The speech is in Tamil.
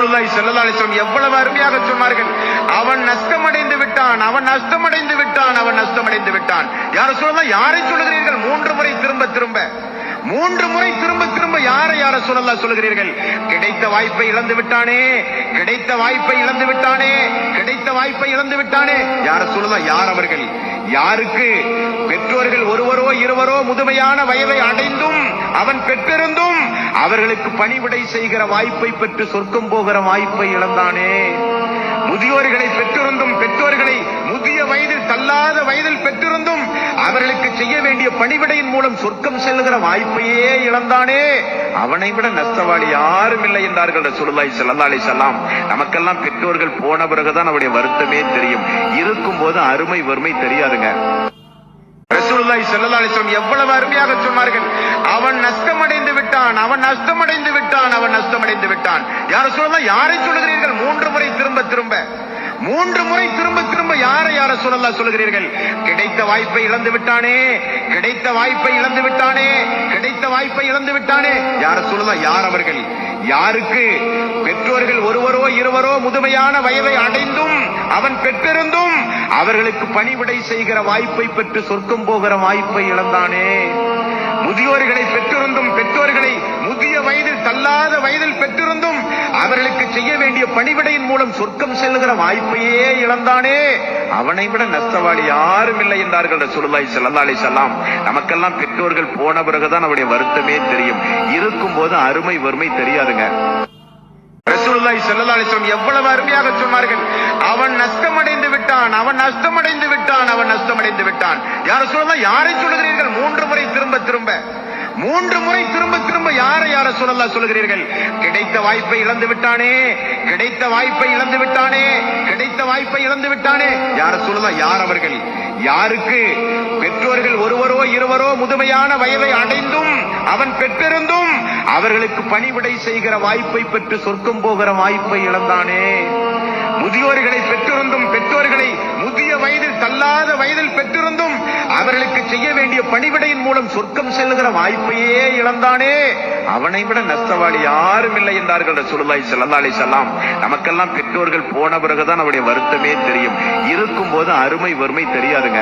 ரசூலுல்லாஹி ஸல்லல்லாஹு அலைஹி வஸல்லம் எவ்வளவு அருமையாக சொன்னார்கள். அவன் நஷ்டமடைந்து விட்டான், அவன் நஷ்டமடைந்து விட்டான், அவன் நஷ்டமடைந்து விட்டான். யா ரசூலல்லாஹ், யாரை சொல்லுகிறீர்கள்? 3 முறை திரும்ப திரும்ப 3 முறை திரும்ப திரும்ப யாரை யா ரசூலல்லாஹ் சொல்லுகிறீர்கள்? கிடைத்த வாய்ப்பை இழந்து விட்டானே, கிடைத்த வாய்ப்பை இழந்து விட்டானே, கிடைத்த வாய்ப்பை இழந்து விட்டானே. யா ரசூலல்லாஹ், யார் அவர்கள்? யாருக்கு பெற்றோர்கள் ஒருவரோ இருவரோ முதுமையான வயதை அடைந்தும் அவன் பெற்றிருந்தும் அவர்களுக்கு பணிவிடை செய்கிற வாய்ப்பை பெற்று சொர்க்கம் போகிற வாய்ப்பை இழந்தானே. முதியோர்களை பெற்றிருந்தும் பெற்றோர்களை முதிய வயதில் தள்ளாத வயதில் பெற்றிருந்தும் அவர்களுக்கு செய்ய வேண்டிய பணிவிடையின் மூலம் சொர்க்கம் செல்லுகிற வாய்ப்பையே இழந்தானே. அவனை விட நஷ்டவாளி யாரும் இல்லை என்றார்கள் ரசூலுல்லாஹி ஸல்லல்லாஹு அலைஹி வஸல்லம். நமக்கெல்லாம் பெற்றோர்கள் போன பிறகுதான் அவருடைய வருத்தமே தெரியும். இருக்கும் போது அருமை வறுமை தெரியாதுங்க. ரசூலுல்லாஹி ஸல்லல்லாஹு அலைஹி வஸல்லம் எவ்வளவு அருமையாக சொன்னார்கள். அவன் நஷ்டமடைந்து விட்டான், அவன் நஷ்டமடைந்து விட்டான், அவன் நஷ்டமடைந்து விட்டான். யா ரசூலல்லாஹ், யாரை சொல்லுகிறீர்கள்? 3 முறை திரும்ப திரும்ப 3 முறை திரும்ப திரும்ப யாரை யா ரசூலல்லாஹ் சொல்லுகிறீர்கள்? கிடைத்த வாய்ப்பை இழந்து விட்டானே, கிடைத்த வாய்ப்பை இழந்து விட்டானே, கிடைத்த வாய்ப்பை இழந்து விட்டானே. யா ரசூலல்லாஹ், யார் அவர்கள்? யாருக்கு பெற்றோர்கள் ஒருவரோ இருவரோ முதுமையான வயதை அடைந்தும் அவன் பெற்றிருந்தும் அவர்களுக்கு பணிவிடை செய்கிற வாய்ப்பை பெற்று சொர்க்கம் போகிற வாய்ப்பை இழந்தானே. முதியோர்களை பெற்றிருந்தும் பெற்றோர்களை முதிய வயதில் தள்ளாத வயதில் பெற்றிருந்தும் அவர்களுக்கு செய்ய வேண்டிய பணிவிடையின் மூலம் சொர்க்கம் செல்லுகிற வாய்ப்பையே இழந்தானே. அவனை விட நஷ்டவாளி யாரும் இல்லை என்றார்கள் ரசூலுல்லாஹி ஸல்லல்லாஹு அலைஹி வஸல்லம். நமக்கெல்லாம் பெற்றோர்கள் போன பிறகுதான் அவருடைய வருத்தமே தெரியும். இருக்கும் போது அருமை வறுமை தெரியாதுங்க. ரசூலுல்லாஹி ஸல்லல்லாஹு அலைஹி வஸல்லம் எவ்வளவு அருமையாக சொன்னார்கள். அவன் நஷ்டமடைந்து விட்டான், அவன் நஷ்டமடைந்து விட்டான், அவன் நஷ்டமடைந்து விட்டான். யா ரசூலல்லாஹ், யாரை சொல்லுகிறீர்கள்? 3 முறை திரும்ப திரும்ப 3 முறை திரும்ப திரும்ப யாரை யா ரசூலல்லாஹ் சொல்லுகிறீர்கள்? கிடைத்த வாய்ப்பை இழந்து விட்டானே, கிடைத்த வாய்ப்பை இழந்து விட்டானே, கிடைத்த வாய்ப்பை இழந்து விட்டானே. யா ரசூலல்லாஹ், யார் அவர்கள்? யாருக்கு பெற்றோர்கள் ஒருவரோ இருவரோ முதுமையான வயதை அடைந்தும் அவன் பெற்றிருந்தும் அவர்களுக்கு பணிவிடை செய்கிற வாய்ப்பை பெற்று சொர்க்கம் போகிற வாய்ப்பை இழந்தானே. முதியோர்களை பெற்றிருந்தும் பெற்றோர்களை முதிய வயதில் தள்ளாத வயதில் பெற்றிருந்தும் அவர்களுக்கு செய்ய வேண்டிய பணிவிடையின் மூலம் சொர்க்கம் செல்லுகிற வாய்ப்பையே இழந்தானே. அவனை விட நஷ்டவாளி யாரும் இல்லை என்றார்கள் ரசூலுல்லாஹி ஸல்லல்லாஹு அலைஹி வஸல்லம். நமக்கெல்லாம் பெற்றோர்கள் போன பிறகுதான் அவருடைய வருத்தமே தெரியும். இருக்கும் போது அருமை வறுமை தெரியாதுங்க.